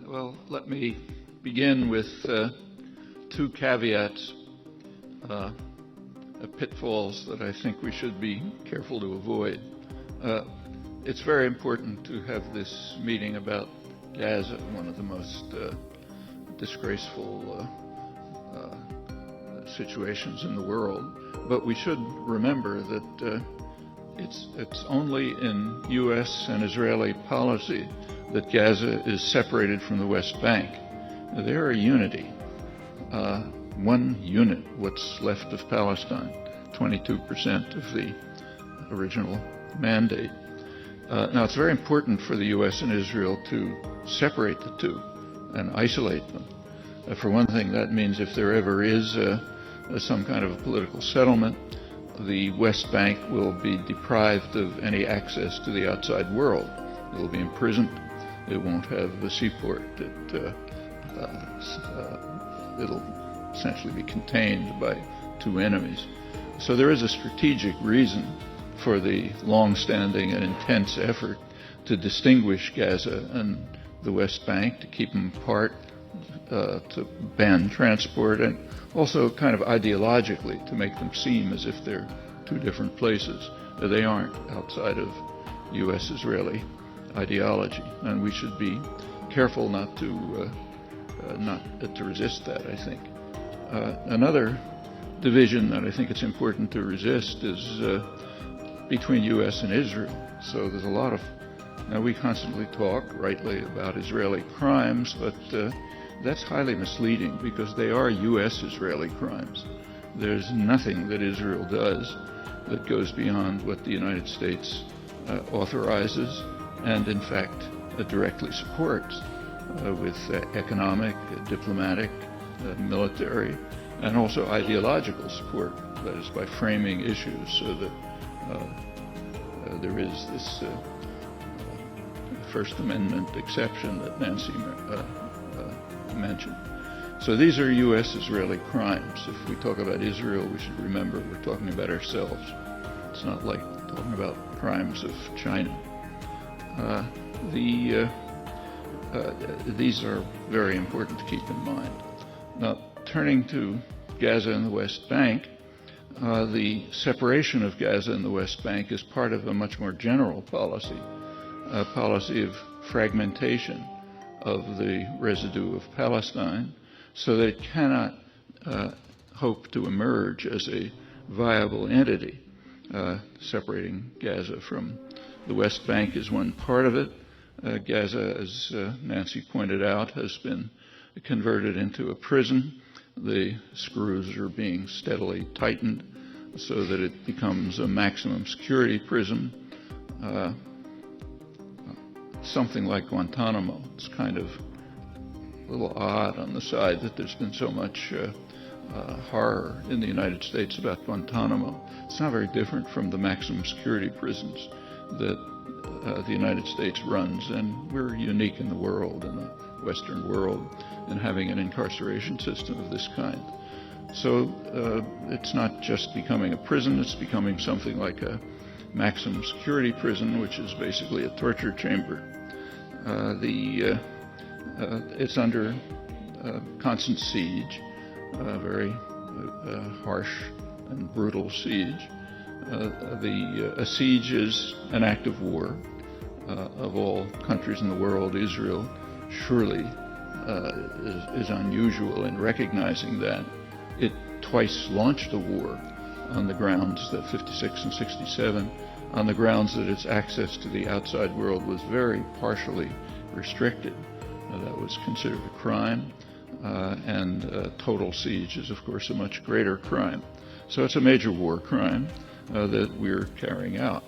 Well, let me begin with two caveats, pitfalls that I think we should be careful to avoid. It's very important to have this meeting about Gaza, one of the most disgraceful situations in the world. But we should remember that it's only in U.S. and Israeli policy that Gaza is separated from the West Bank. They're a unity, one unit, what's left of Palestine, 22% of the original mandate. Now, it's very important for the U.S. and Israel to separate the two and isolate them. For one thing, that means if there ever is some kind of a political settlement, the West Bank will be deprived of any access to the outside world. It will be imprisoned. It won't have a seaport. It'll essentially be contained by two enemies. So there is a strategic reason for the long-standing and intense effort to distinguish Gaza and the West Bank, to keep them apart, to ban transport, and also kind of ideologically to make them seem as if they're two different places. They aren't, outside of U.S.-Israeli ideology, and we should be careful not to resist that, I think. Another division that I think it's important to resist is between U.S. and Israel. So there's a lot of, now we constantly talk, rightly, about Israeli crimes, but that's highly misleading because they are U.S.-Israeli crimes. There's nothing that Israel does that goes beyond what the United States authorizes and, in fact, directly supports with economic, diplomatic, military, and also ideological support. That is, by framing issues so that there is this First Amendment exception that Nancy mentioned. So these are U.S.-Israeli crimes. If we talk about Israel, we should remember we're talking about ourselves. It's not like talking about crimes of China. These are very important to keep in mind. Now, turning to Gaza and the West Bank, the separation of Gaza and the West Bank is part of a much more general policy, a policy of fragmentation of the residue of Palestine, so that it cannot hope to emerge as a viable entity. Separating Gaza from the West Bank is one part of it. Gaza, as Nancy pointed out, has been converted into a prison. The screws are being steadily tightened so that it becomes a maximum security prison, something like Guantanamo. It's kind of a little odd on the side that there's been so much horror in the United States about Guantanamo. It's not very different from the maximum security prisons that the United States runs, and we're unique in the world, in the Western world, in having an incarceration system of this kind. So it's not just becoming a prison, it's becoming something like a maximum security prison, which is basically a torture chamber. It's under constant siege, very harsh and brutal siege. A siege is an act of war. Of all countries in the world, Israel surely is unusual in recognizing that. It twice launched a war on the grounds that 56 and 67, on the grounds that its access to the outside world was very partially restricted. That was considered a crime, and total siege is, of course, a much greater crime. So it's a major war crime that we're carrying out.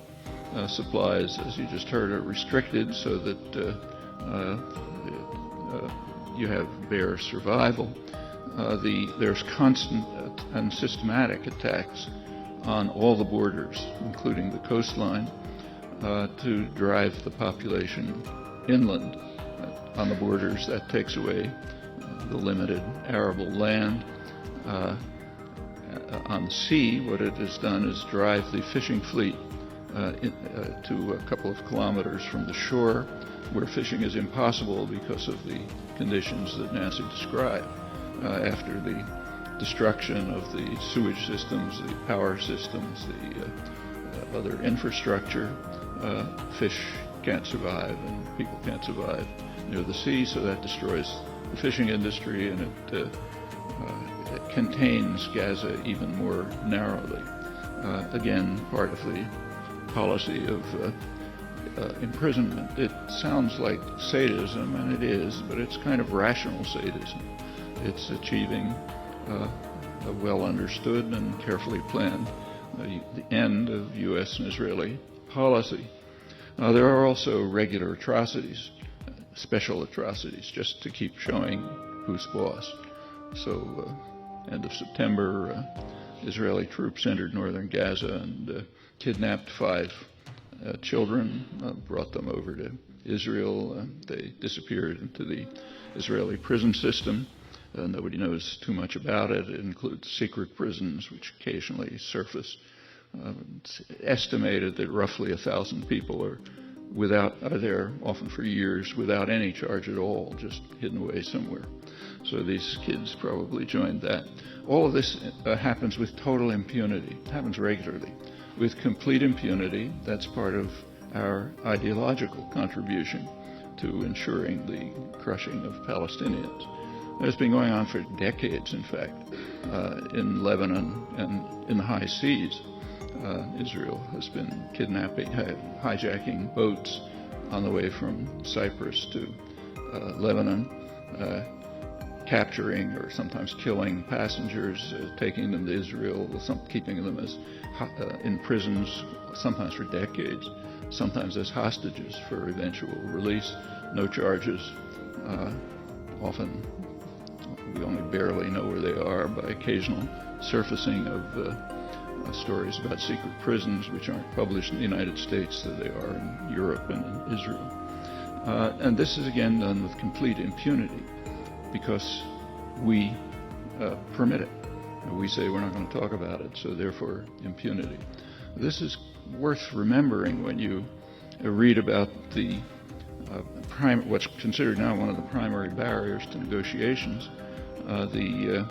Supplies, as you just heard, are restricted so that you have bare survival. There's constant and systematic attacks on all the borders, including the coastline, to drive the population inland. On the borders, that takes away the limited arable land. On the sea, what it has done is drive the fishing fleet to a couple of kilometers from the shore, where fishing is impossible because of the conditions that Nancy described. After the destruction of the sewage systems, the power systems, the other infrastructure, fish can't survive and people can't survive near the sea, so that destroys the fishing industry, and it contains Gaza even more narrowly. Again, part of the policy of imprisonment. It sounds like sadism, and it is, but it's kind of rational sadism. It's achieving a well understood and carefully planned the end of U.S. and Israeli policy. There are also regular atrocities, special atrocities, just to keep showing who's boss. So, end of September, Israeli troops entered northern Gaza and kidnapped 5 children, brought them over to Israel. They disappeared into the Israeli prison system. Nobody knows too much about it. It includes secret prisons, which occasionally surface. It's estimated that roughly 1,000 people are there, often for years, without any charge at all, just hidden away somewhere. So these kids probably joined that. All of this happens with total impunity. It happens regularly. With complete impunity, that's part of our ideological contribution to ensuring the crushing of Palestinians. It's been going on for decades, in fact, in Lebanon and in the high seas. Israel has been kidnapping, hijacking boats on the way from Cyprus to Lebanon, capturing or sometimes killing passengers, taking them to Israel, keeping them as in prisons, sometimes for decades, sometimes as hostages for eventual release. No charges. Often we only barely know where they are by occasional surfacing of stories about secret prisons, which aren't published in the United States, though they are in Europe and in Israel. And this is again done with complete impunity because we permit it. We say we're not going to talk about it, so therefore impunity. This is worth remembering when you read about the what's considered now one of the primary barriers to negotiations, the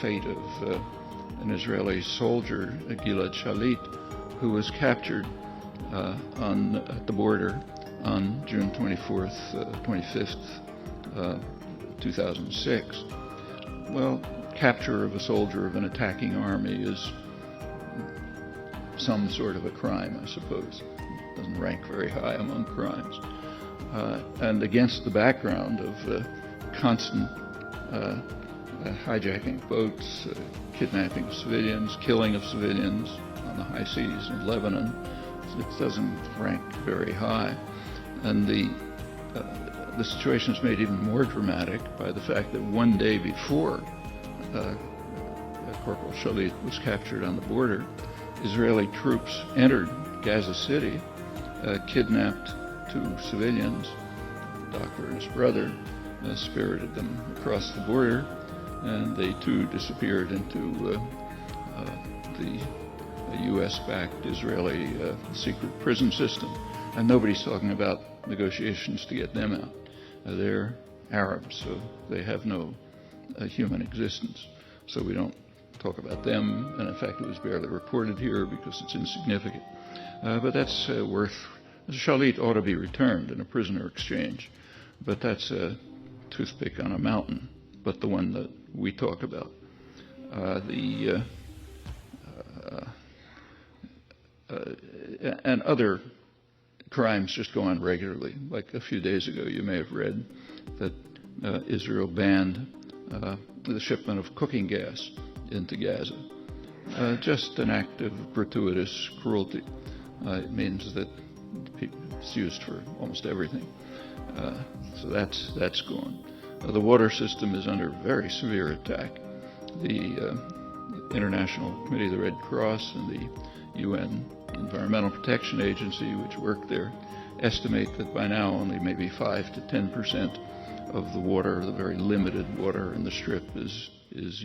fate of an Israeli soldier, Gilad Shalit, who was captured at the border on June 25th, 2006. Well, capture of a soldier of an attacking army is some sort of a crime, I suppose. It doesn't rank very high among crimes. And against the background of constant hijacking boats, kidnapping of civilians, killing of civilians on the high seas in Lebanon, it doesn't rank very high. And the situation is made even more dramatic by the fact that one day before Corporal Shalit was captured on the border, Israeli troops entered Gaza City, kidnapped 2 civilians, the doctor and his brother, spirited them across the border, and they too disappeared into the U.S.-backed Israeli secret prison system. And nobody's talking about negotiations to get them out. They're Arabs, so they have no human existence. So we don't talk about them, and in fact it was barely reported here because it's insignificant. But that's Shalit ought to be returned in a prisoner exchange, but that's a toothpick on a mountain, but the one that we talk about. And other crimes just go on regularly. Like a few days ago, you may have read that Israel banned the shipment of cooking gas into Gaza. Just an act of gratuitous cruelty. It means that it's used for almost everything. So that's gone. The water system is under very severe attack. The International Committee of the Red Cross and the UN Environmental Protection Agency, which work there, estimate that by now only maybe 5 to 10% of the water, the very limited water in the Strip, is used.